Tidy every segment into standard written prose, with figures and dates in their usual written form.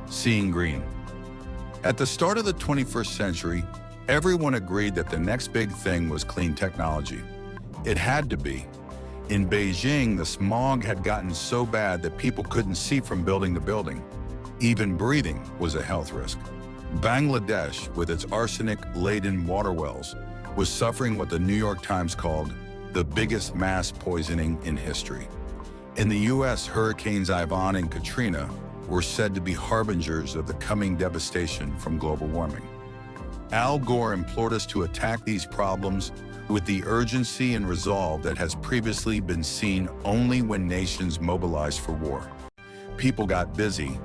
Seeing green. At the start of the 21st century, everyone agreed that the next big thing was clean technology. It had to be. In Beijing, the smog had gotten so bad that people couldn't see from building to building. Even breathing was a health risk. Bangladesh, with its arsenic-laden water wells, was suffering what the New York Times called the biggest mass poisoning in history. In the US, hurricanes Ivan and Katrina were said to be harbingers of the coming devastation from global warming. Al Gore implored us to attack these problems with the urgency and resolve that has previously been seen only when nations mobilized for war. People got busy,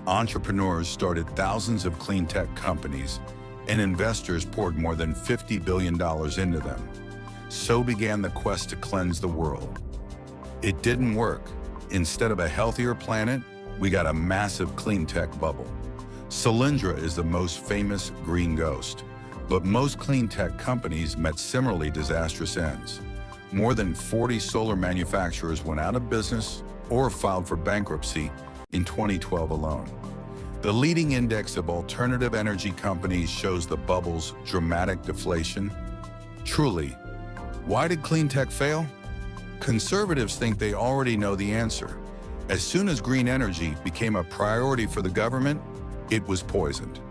entrepreneurs started thousands of clean tech companies, and investors poured more than $50 billion into them. So began the quest to cleanse the world. It didn't work. Instead of a healthier planet, we got a massive clean tech bubble. Solyndra is the most famous green ghost, but most clean tech companies met similarly disastrous ends. More than 40 solar manufacturers went out of business or filed for bankruptcy in 2012 alone. The leading index of alternative energy companies shows the bubble's dramatic deflation. Truly, why did clean tech fail? Conservatives think they already know the answer. As soon as green energy became a priority for the government, it was poisoned.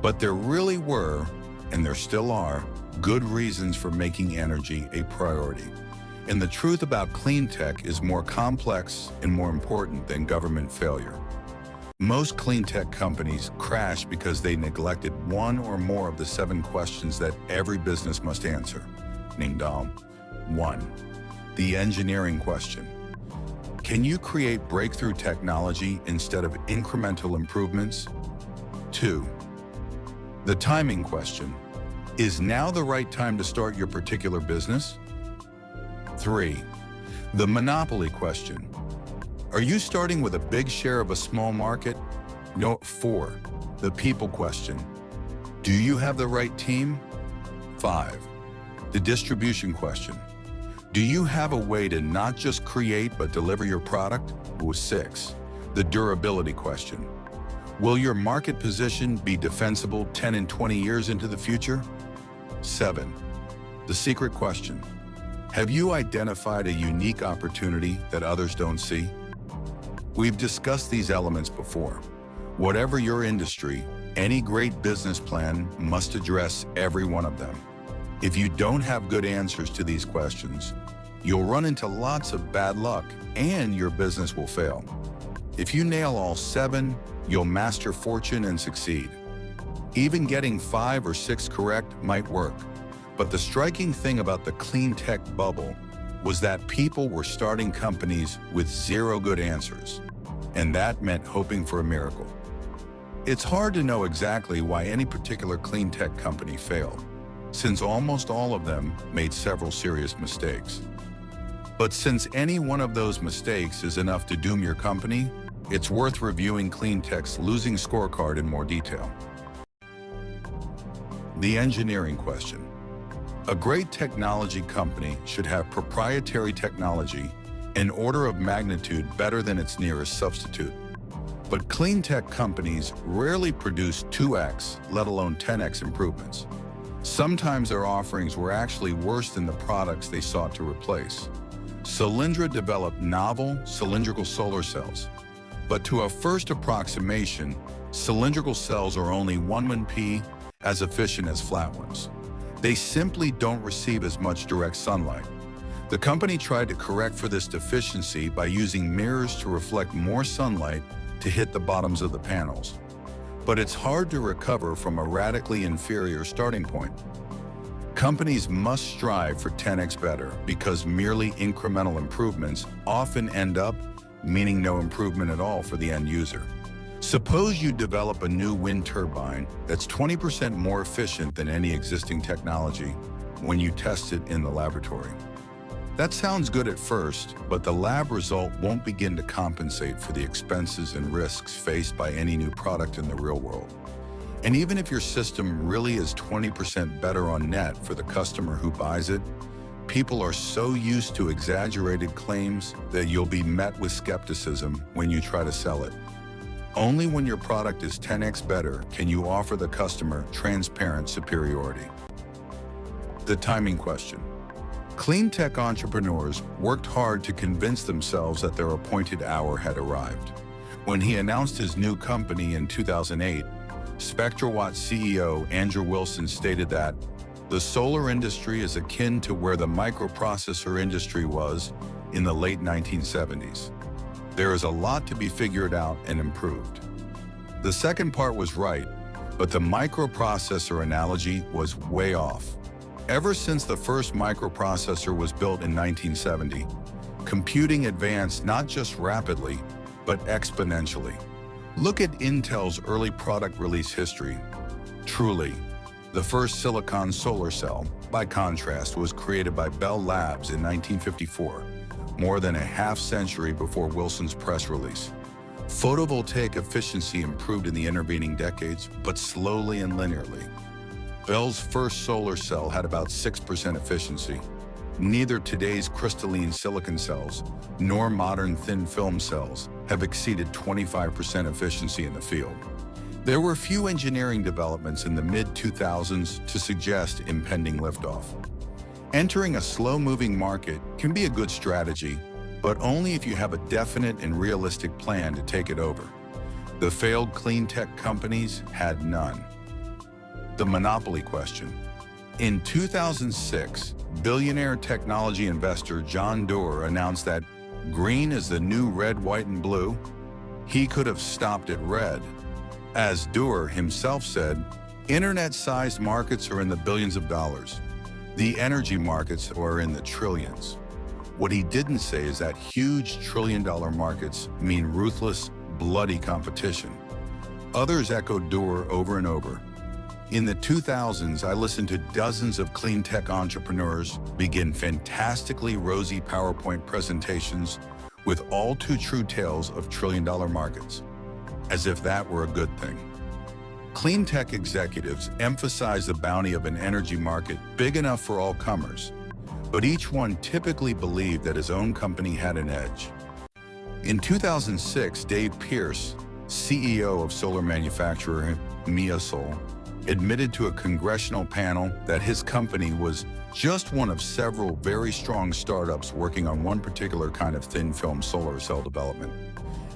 But there really were, and there still are, good reasons for making energy a priority. And the truth about clean tech is more complex and more important than government failure. Most clean tech companies crash because they neglected one or more of the 7 questions that every business must answer. Ning Dao. 1. The engineering question. Can you create breakthrough technology instead of incremental improvements? 2. The timing question. Is now the right time to start your particular business? 3. The monopoly question. Are you starting with a big share of a small market? No. 4. The people question. Do you have the right team? 5. The distribution question. Do you have a way to not just create but deliver your product? 6. The durability question. Will your market position be defensible 10 and 20 years into the future? 7. The secret question. Have you identified a unique opportunity that others don't see? We've discussed these elements before. Whatever your industry, any great business plan must address every one of them. If you don't have good answers to these questions, you'll run into lots of bad luck and your business will fail. If you nail all 7, you'll master fortune and succeed. Even getting 5 or 6 correct might work. But the striking thing about the clean tech bubble was that people were starting companies with 0 good answers. And that meant hoping for a miracle. It's hard to know exactly why any particular clean tech company failed, since almost all of them made several serious mistakes. But since any one of those mistakes is enough to doom your company, it's worth reviewing clean tech's losing scorecard in more detail. The engineering question. A great technology company should have proprietary technology an order of magnitude better than its nearest substitute. But clean tech companies rarely produce 2x, let alone 10x improvements. Sometimes their offerings were actually worse than the products they sought to replace. Solyndra developed novel cylindrical solar cells. But to a first approximation, cylindrical cells are only 1/1p as efficient as flat ones. They simply don't receive as much direct sunlight. The company tried to correct for this deficiency by using mirrors to reflect more sunlight to hit the bottoms of the panels. But it's hard to recover from a radically inferior starting point. Companies must strive for 10x better because merely incremental improvements often end up meaning no improvement at all for the end user. Suppose you develop a new wind turbine that's 20% more efficient than any existing technology when you test it in the laboratory. That sounds good at first, but the lab result won't begin to compensate for the expenses and risks faced by any new product in the real world. And even if your system really is 20% better on net for the customer who buys it, people are so used to exaggerated claims that you'll be met with skepticism when you try to sell it. Only when your product is 10x better can you offer the customer transparent superiority. The timing question. Clean tech entrepreneurs worked hard to convince themselves that their appointed hour had arrived. When he announced his new company in 2008, SpectraWatt CEO Andrew Wilson stated that the solar industry is akin to where the microprocessor industry was in the late 1970s. There is a lot to be figured out and improved. The second part was right, but the microprocessor analogy was way off. Ever since the first microprocessor was built in 1970, computing advanced not just rapidly, but exponentially. Look at Intel's early product release history. Truly, the first silicon solar cell, by contrast, was created by Bell Labs in 1954, more than a half-century before Wilson's press release. Photovoltaic efficiency improved in the intervening decades, but slowly and linearly. Bell's first solar cell had about 6% efficiency. Neither today's crystalline silicon cells nor modern thin film cells have exceeded 25% efficiency in the field. There were few engineering developments in the mid-2000s to suggest impending liftoff. Entering a slow-moving market can be a good strategy, but only if you have a definite and realistic plan to take it over. The failed clean tech companies had none. The monopoly question. In 2006, billionaire technology investor John Doerr announced that green is the new red, white, and blue. He could have stopped at red. As Doerr himself said, internet-sized markets are in the billions of dollars. The energy markets are in the trillions. What he didn't say is that huge trillion-dollar markets mean ruthless, bloody competition. Others echoed Doerr over and over. In the 2000s, I listened to dozens of clean tech entrepreneurs begin fantastically rosy PowerPoint presentations with all too true tales of trillion-dollar markets, as if that were a good thing. Clean tech executives emphasize the bounty of an energy market big enough for all comers, but each one typically believed that his own company had an edge. In 2006, Dave Pierce, CEO of solar manufacturer Meosol, admitted to a congressional panel that his company was just one of several very strong startups working on one particular kind of thin film solar cell development.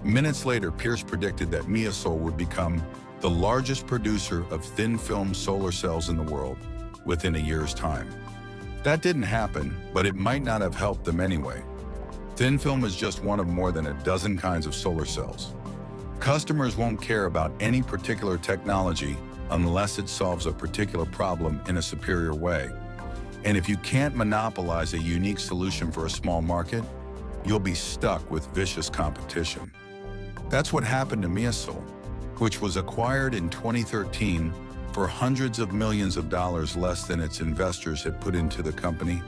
Minutes later, Pierce predicted that Meosol would become the largest producer of thin film solar cells in the world within a year's time. That didn't happen, but it might not have helped them anyway. Thin film is just one of more than a dozen kinds of solar cells. Customers won't care about any particular technology unless it solves a particular problem in a superior way. And if you can't monopolize a unique solution for a small market, you'll be stuck with vicious competition. That's what happened to Meosol, which was acquired in 2013 for hundreds of millions of dollars less than its investors had put into the company.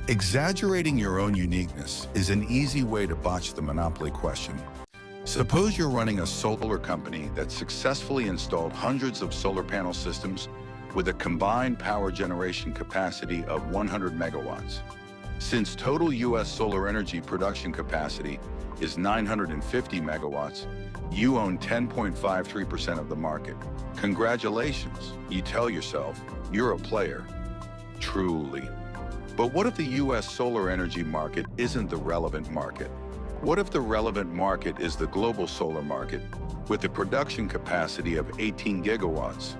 Exaggerating your own uniqueness is an easy way to botch the monopoly question. Suppose you're running a solar company that successfully installed hundreds of solar panel systems with a combined power generation capacity of 100 megawatts. Since total U.S. solar energy production capacity is 950 megawatts, you own 10.53% of the market. Congratulations, you tell yourself, you're a player. Truly. But what if the U.S. solar energy market isn't the relevant market? What if the relevant market is the global solar market with a production capacity of 18 gigawatts?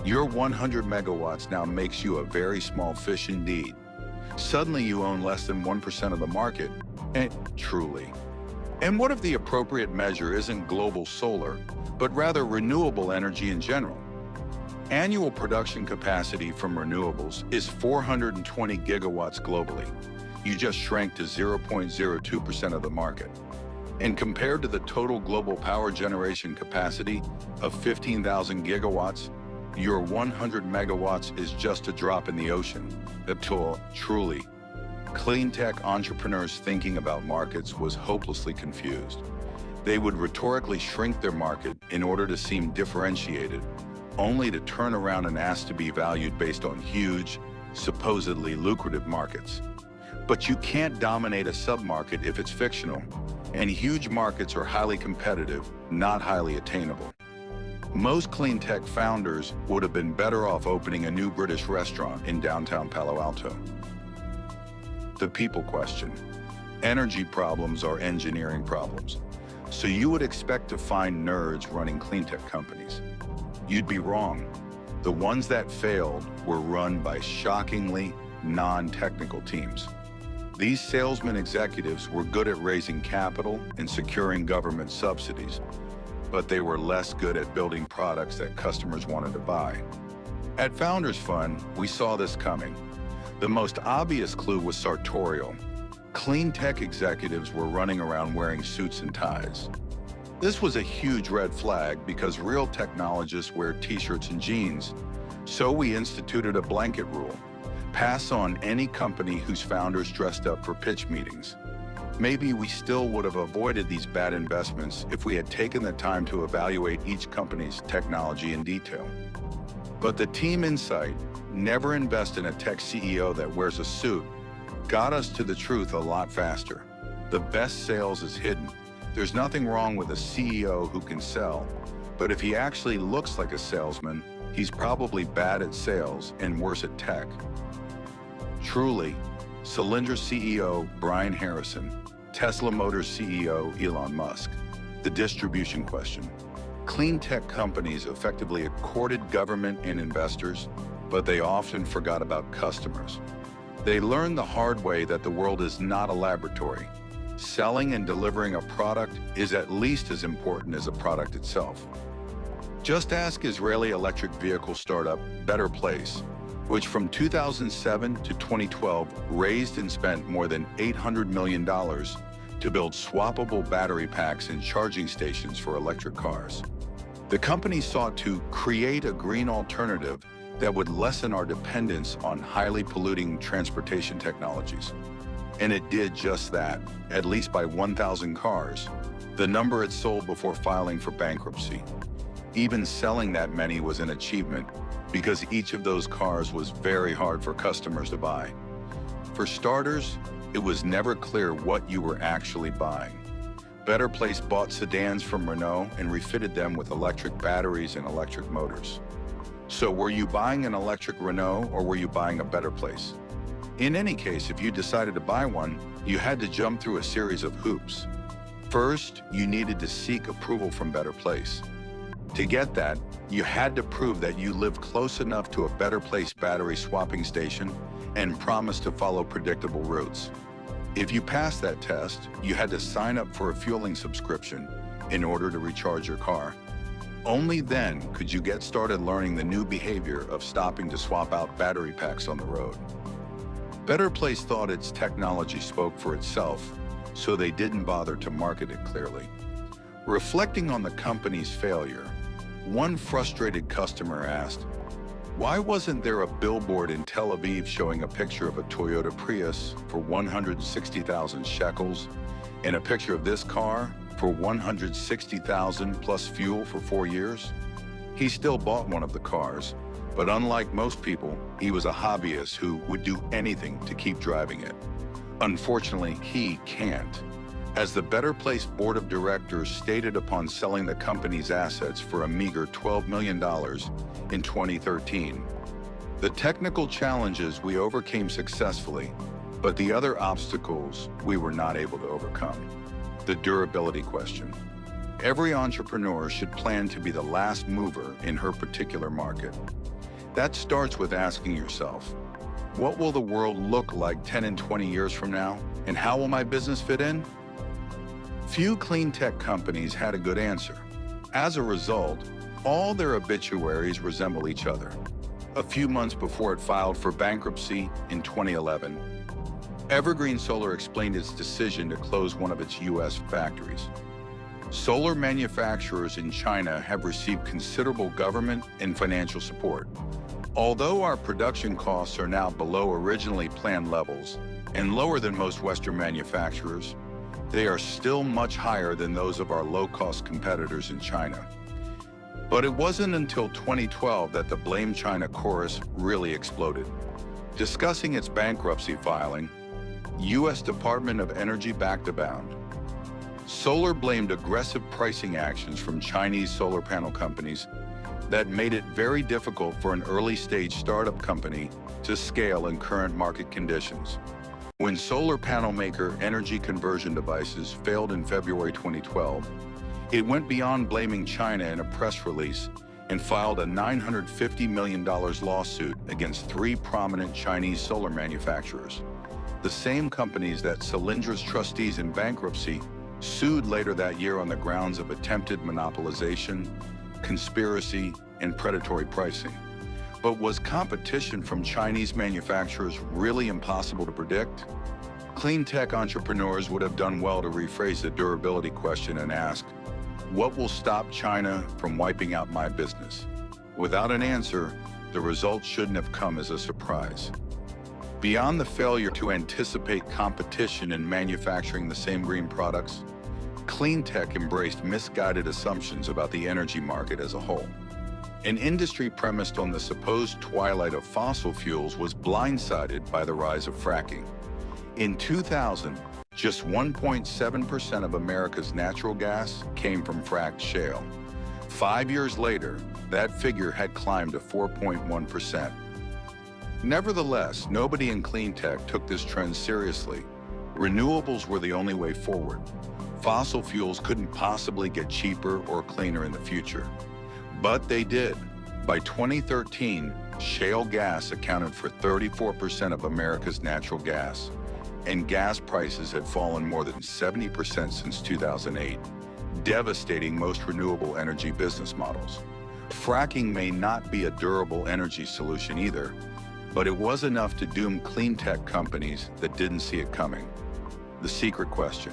Your 100 megawatts now makes you a very small fish indeed. Suddenly you own less than 1% of the market, truly. And what if the appropriate measure isn't global solar, but rather renewable energy in general? Annual production capacity from renewables is 420 gigawatts globally. You just shrank to 0.02% of the market. And compared to the total global power generation capacity of 15,000 gigawatts, your 100 megawatts is just a drop in the ocean. Truly, clean tech entrepreneurs thinking about markets was hopelessly confused. They would rhetorically shrink their market in order to seem differentiated, only to turn around and ask to be valued based on huge, supposedly lucrative markets. But you can't dominate a submarket if it's fictional. and huge markets are highly competitive, not highly attainable. Most clean tech founders would have been better off opening a new British restaurant in downtown Palo Alto. The people question. Energy problems are engineering problems. So you would expect to find nerds running clean tech companies. You'd be wrong. The ones that failed were run by shockingly non-technical teams. These salesman executives were good at raising capital and securing government subsidies, but they were less good at building products that customers wanted to buy. At Founders Fund, we saw this coming. The most obvious clue was sartorial. Clean tech executives were running around wearing suits and ties. This was a huge red flag because real technologists wear t-shirts and jeans. So we instituted a blanket rule. Pass on any company whose founders dressed up for pitch meetings. Maybe we still would have avoided these bad investments if we had taken the time to evaluate each company's technology in detail. But the team insight, never invest in a tech CEO that wears a suit, got us to the truth a lot faster. The best sales is hidden. There's nothing wrong with a CEO who can sell, but if he actually looks like a salesman, he's probably bad at sales and worse at tech. Truly, Solyndra CEO Brian Harrison, Tesla Motors CEO Elon Musk. The distribution question. Clean tech companies effectively courted government and investors, but they often forgot about customers. They learned the hard way that the world is not a laboratory. Selling and delivering a product is at least as important as a product itself. Just ask Israeli electric vehicle startup Better Place, which from 2007 to 2012 raised and spent more than $800 million to build swappable battery packs and charging stations for electric cars. The company sought to create a green alternative that would lessen our dependence on highly polluting transportation technologies. And it did just that, at least by 1,000 cars, the number it sold before filing for bankruptcy. Even selling that many was an achievement because each of those cars was very hard for customers to buy. For starters, it was never clear what you were actually buying. Better Place bought sedans from Renault and refitted them with electric batteries and electric motors. So were you buying an electric Renault or were you buying a Better Place? In any case, if you decided to buy one, you had to jump through a series of hoops. First, you needed to seek approval from Better Place. To get that, you had to prove that you lived close enough to a Better Place battery swapping station and promise to follow predictable routes. If you passed that test, you had to sign up for a fueling subscription in order to recharge your car. Only then could you get started learning the new behavior of stopping to swap out battery packs on the road. Better Place thought its technology spoke for itself, so they didn't bother to market it clearly. Reflecting on the company's failure, one frustrated customer asked, "Why wasn't there a billboard in Tel Aviv showing a picture of a Toyota Prius for 160,000 shekels and a picture of this car for 160,000 plus fuel for 4 years?" He still bought one of the cars, but unlike most people, he was a hobbyist who would do anything to keep driving it. Unfortunately, he can't. As the Better Place Board of Directors stated upon selling the company's assets for a meager $12 million in 2013, the technical challenges we overcame successfully, but the other obstacles we were not able to overcome. The durability question. Every entrepreneur should plan to be the last mover in her particular market. That starts with asking yourself, what will the world look like 10 and 20 years from now, and how will my business fit in? Few clean tech companies had a good answer. As a result, all their obituaries resemble each other. A few months before it filed for bankruptcy in 2011, Evergreen Solar explained its decision to close one of its U.S. factories. Solar manufacturers in China have received considerable government and financial support. Although our production costs are now below originally planned levels and lower than most Western manufacturers, they are still much higher than those of our low-cost competitors in China. But it wasn't until 2012 that the Blame China chorus really exploded. Discussing its bankruptcy filing, U.S. Department of Energy backed abound. Solar blamed aggressive pricing actions from Chinese solar panel companies that made it very difficult for an early-stage startup company to scale in current market conditions. When solar panel maker Energy Conversion Devices failed in February 2012, it went beyond blaming China in a press release and filed a $950 million lawsuit against 3 prominent Chinese solar manufacturers, the same companies that Solindra's trustees in bankruptcy sued later that year on the grounds of attempted monopolization, conspiracy, and predatory pricing. But was competition from Chinese manufacturers really impossible to predict? Clean tech entrepreneurs would have done well to rephrase the durability question and ask, what will stop China from wiping out my business? Without an answer, the results shouldn't have come as a surprise. Beyond the failure to anticipate competition in manufacturing the same green products, clean tech embraced misguided assumptions about the energy market as a whole. An industry premised on the supposed twilight of fossil fuels was blindsided by the rise of fracking. In 2000, just 1.7% of America's natural gas came from fracked shale. 5 years later, that figure had climbed to 4.1%. Nevertheless, nobody in clean tech took this trend seriously. Renewables were the only way forward. Fossil fuels couldn't possibly get cheaper or cleaner in the future. But they did. By 2013, shale gas accounted for 34% of America's natural gas, and gas prices had fallen more than 70% since 2008, devastating most renewable energy business models. Fracking may not be a durable energy solution either, but it was enough to doom clean tech companies that didn't see it coming. The secret question.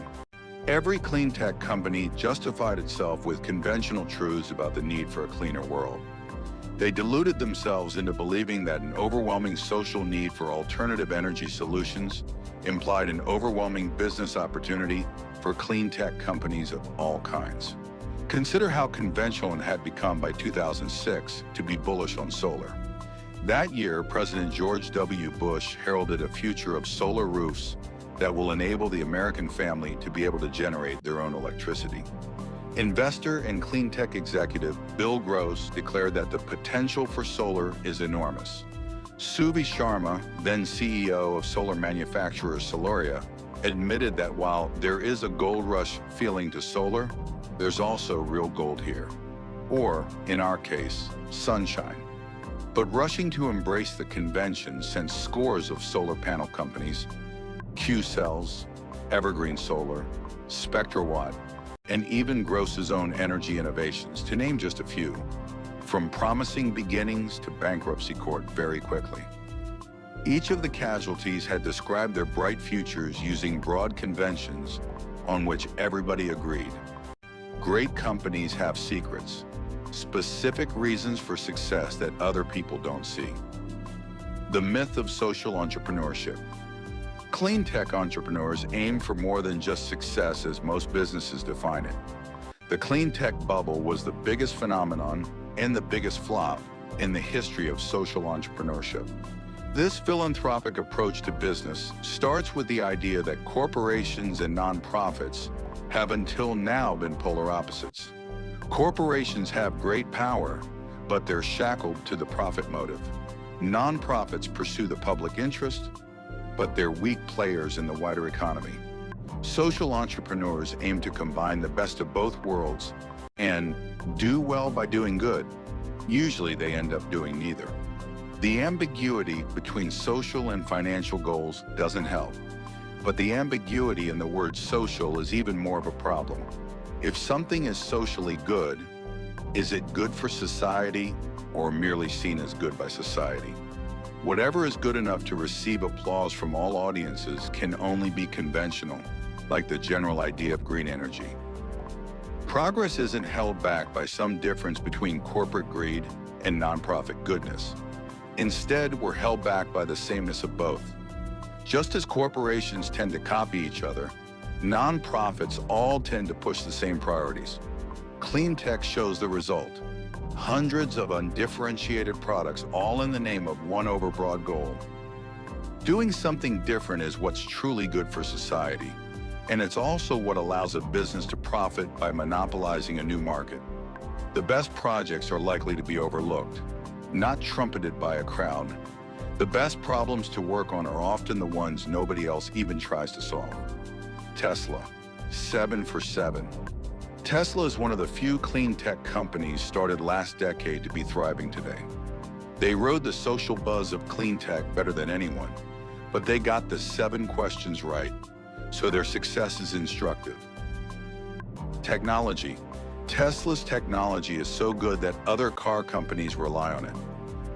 Every clean tech company justified itself with conventional truths about the need for a cleaner world. They deluded themselves into believing that an overwhelming social need for alternative energy solutions implied an overwhelming business opportunity for clean tech companies of all kinds. Consider how conventional it had become by 2006 to be bullish on solar. That year, President George W. Bush heralded a future of solar roofs that will enable the American family to be able to generate their own electricity. Investor and clean tech executive Bill Gross declared that the potential for solar is enormous. Suvi Sharma, then CEO of solar manufacturer Solaria, admitted that while there is a gold rush feeling to solar, there's also real gold here. Or, in our case, sunshine. But rushing to embrace the convention sent scores of solar panel companies, Q-Cells, Evergreen Solar, SpectraWatt, and even Gross's own energy innovations, to name just a few, from promising beginnings to bankruptcy court very quickly. Each of the casualties had described their bright futures using broad conventions on which everybody agreed. Great companies have secrets, specific reasons for success that other people don't see. The myth of social entrepreneurship. Clean tech entrepreneurs aim for more than just success as most businesses define it. The clean tech bubble was the biggest phenomenon and the biggest flop in the history of social entrepreneurship. This philanthropic approach to business starts with the idea that corporations and nonprofits have until now been polar opposites. Corporations have great power, but they're shackled to the profit motive. Nonprofits pursue the public interest, but they're weak players in the wider economy. Social entrepreneurs aim to combine the best of both worlds and do well by doing good. Usually they end up doing neither. The ambiguity between social and financial goals doesn't help, but the ambiguity in the word social is even more of a problem. If something is socially good, is it good for society or merely seen as good by society? Whatever is good enough to receive applause from all audiences can only be conventional, like the general idea of green energy. Progress isn't held back by some difference between corporate greed and nonprofit goodness. Instead, we're held back by the sameness of both. Just as corporations tend to copy each other, nonprofits all tend to push the same priorities. Clean tech shows the result. Hundreds of undifferentiated products, all in the name of one overbroad goal. Doing something different is what's truly good for society. And it's also what allows a business to profit by monopolizing a new market. The best projects are likely to be overlooked, not trumpeted by a crowd. The best problems to work on are often the ones nobody else even tries to solve. Tesla, 7 for 7. Tesla is one of the few clean tech companies started last decade to be thriving today. They rode the social buzz of clean tech better than anyone, but they got the 7 questions right, so their success is instructive. Technology. Tesla's technology is so good that other car companies rely on it.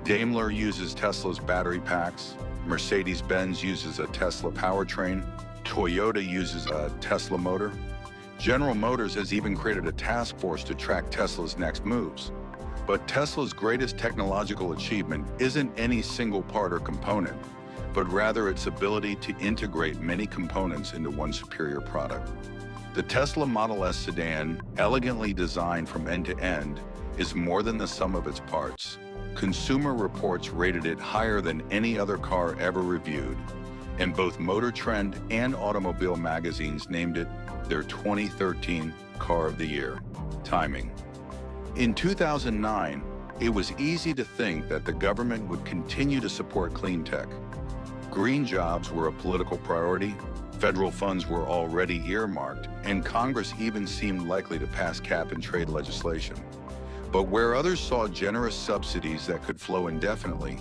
Daimler uses Tesla's battery packs, Mercedes-Benz uses a Tesla powertrain, Toyota uses a Tesla motor. General Motors has even created a task force to track Tesla's next moves. But Tesla's greatest technological achievement isn't any single part or component, but rather its ability to integrate many components into one superior product. The Tesla Model S sedan, elegantly designed from end to end, is more than the sum of its parts. Consumer Reports rated it higher than any other car ever reviewed, and both Motor Trend and Automobile magazines named it their 2013 Car of the Year. Timing. In 2009, it was easy to think that the government would continue to support clean tech. Green jobs were a political priority, federal funds were already earmarked, and Congress even seemed likely to pass cap-and-trade legislation. But where others saw generous subsidies that could flow indefinitely,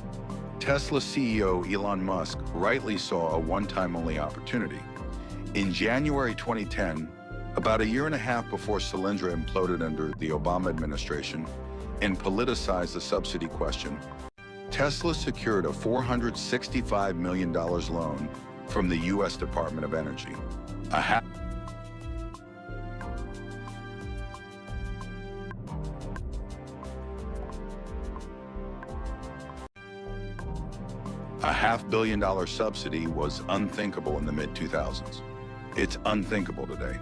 Tesla CEO Elon Musk rightly saw a one-time-only opportunity. In January 2010, about a year and a half before Solyndra imploded under the Obama administration and politicized the subsidy question, Tesla secured a $465 million loan from the U.S. Department of Energy. A $500 million subsidy was unthinkable in the mid-2000s. It's unthinkable today.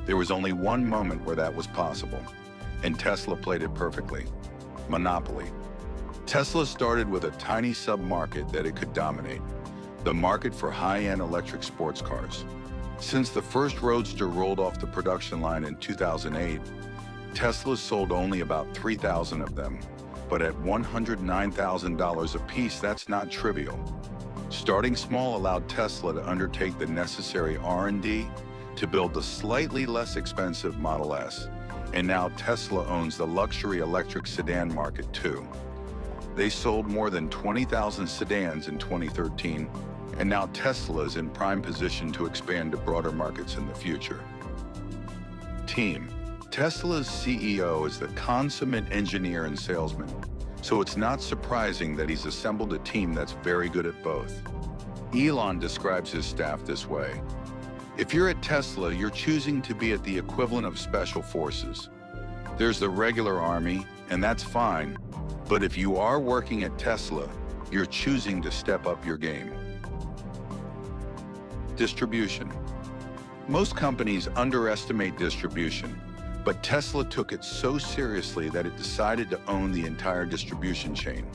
There was only one moment where that was possible, and Tesla played it perfectly. Monopoly. Tesla started with a tiny sub-market that it could dominate, the market for high-end electric sports cars. Since the first Roadster rolled off the production line in 2008, Tesla sold only about 3,000 of them, but at $109,000 a piece, that's not trivial. Starting small allowed Tesla to undertake the necessary R&D to build the slightly less expensive Model S, and now Tesla owns the luxury electric sedan market too. They sold more than 20,000 sedans in 2013, and now Tesla is in prime position to expand to broader markets in the future. Team. Tesla's CEO is the consummate engineer and salesman, so it's not surprising that he's assembled a team that's very good at both. Elon describes his staff this way. If you're at Tesla, you're choosing to be at the equivalent of special forces. There's the regular army, and that's fine, but if you are working at Tesla, you're choosing to step up your game. Distribution. Most companies underestimate distribution, but Tesla took it so seriously that it decided to own the entire distribution chain.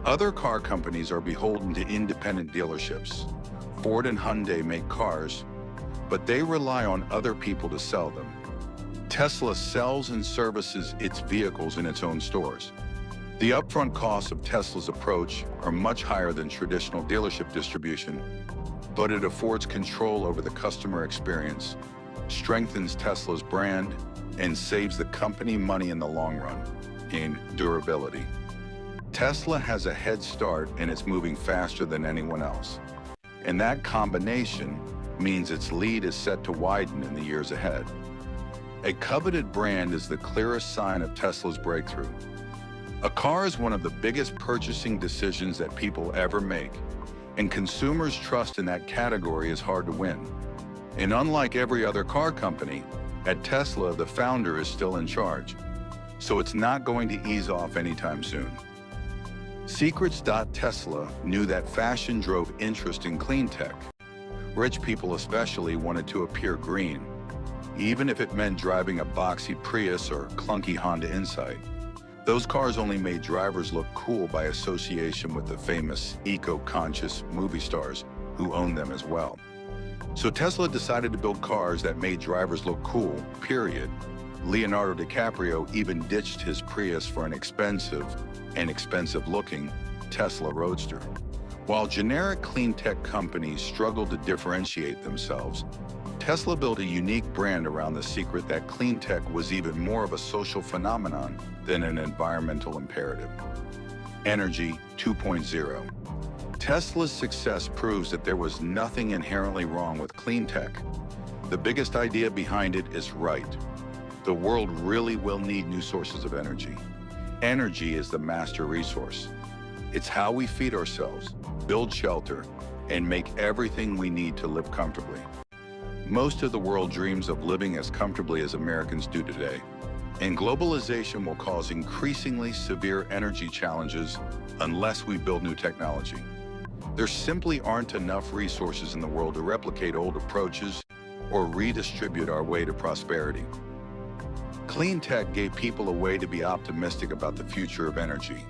Other car companies are beholden to independent dealerships. Ford and Hyundai make cars, but they rely on other people to sell them. Tesla sells and services its vehicles in its own stores. The upfront costs of Tesla's approach are much higher than traditional dealership distribution, but it affords control over the customer experience, strengthens Tesla's brand, and saves the company money in the long run, in durability. Tesla has a head start and it's moving faster than anyone else. And that combination means its lead is set to widen in the years ahead. A coveted brand is the clearest sign of Tesla's breakthrough. A car is one of the biggest purchasing decisions that people ever make, and consumers' trust in that category is hard to win. And unlike every other car company, at Tesla, the founder is still in charge, so it's not going to ease off anytime soon. Secrets.Tesla knew that fashion drove interest in clean tech. Rich people especially wanted to appear green, even if it meant driving a boxy Prius or clunky Honda Insight. Those cars only made drivers look cool by association with the famous eco-conscious movie stars who owned them as well. So Tesla decided to build cars that made drivers look cool, period. Leonardo DiCaprio even ditched his Prius for an expensive-looking Tesla Roadster. While generic clean tech companies struggled to differentiate themselves, Tesla built a unique brand around the secret that clean tech was even more of a social phenomenon than an environmental imperative. Energy 2.0. Tesla's success proves that there was nothing inherently wrong with clean tech. The biggest idea behind it is right. The world really will need new sources of energy. Energy is the master resource. It's how we feed ourselves, build shelter, and make everything we need to live comfortably. Most of the world dreams of living as comfortably as Americans do today, and globalization will cause increasingly severe energy challenges unless we build new technology. There simply aren't enough resources in the world to replicate old approaches or redistribute our way to prosperity. Clean tech gave people a way to be optimistic about the future of energy.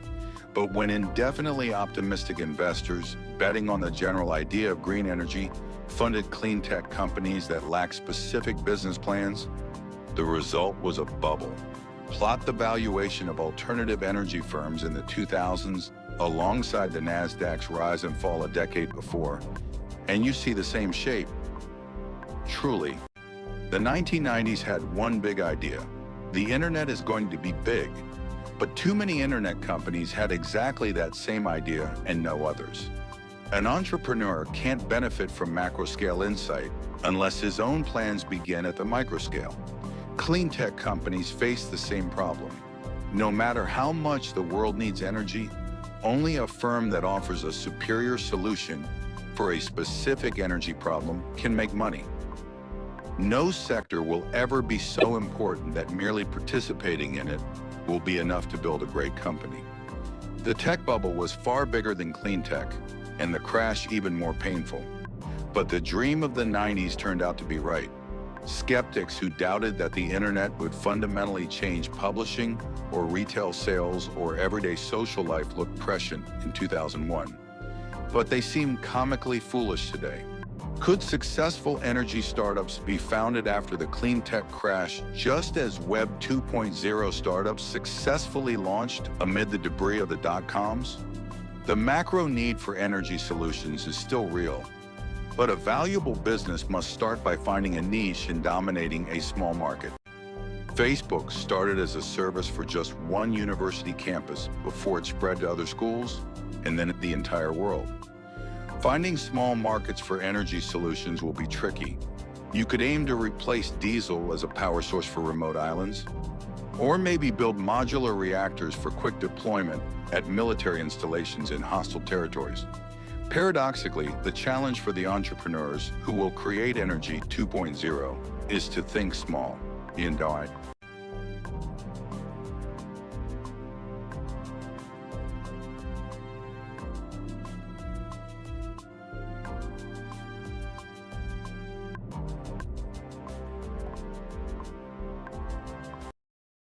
But when indefinitely optimistic investors betting on the general idea of green energy funded clean tech companies that lacked specific business plans, the result was a bubble. Plot the valuation of alternative energy firms in the 2000s alongside the Nasdaq's rise and fall a decade before, and you see the same shape. Truly, the 1990s had one big idea. The internet is going to be big, but too many internet companies had exactly that same idea and no others. An entrepreneur can't benefit from macro-scale insight unless his own plans begin at the microscale. Clean tech companies face the same problem. No matter how much the world needs energy, only a firm that offers a superior solution for a specific energy problem can make money. No sector will ever be so important that merely participating in it will be enough to build a great company. The tech bubble was far bigger than clean tech, and the crash even more painful. But the dream of the 90s turned out to be right. Skeptics who doubted that the internet would fundamentally change publishing or retail sales or everyday social life looked prescient in 2001. But they seem comically foolish today. Could successful energy startups be founded after the clean tech crash just as Web 2.0 startups successfully launched amid the debris of the dot-coms? The macro need for energy solutions is still real, but a valuable business must start by finding a niche and dominating a small market. Facebook started as a service for just one university campus before it spread to other schools and then the entire world. Finding small markets for energy solutions will be tricky. You could aim to replace diesel as a power source for remote islands, or maybe build modular reactors for quick deployment at military installations in hostile territories. Paradoxically, the challenge for the entrepreneurs who will create Energy 2.0 is to think small. Ian Dye.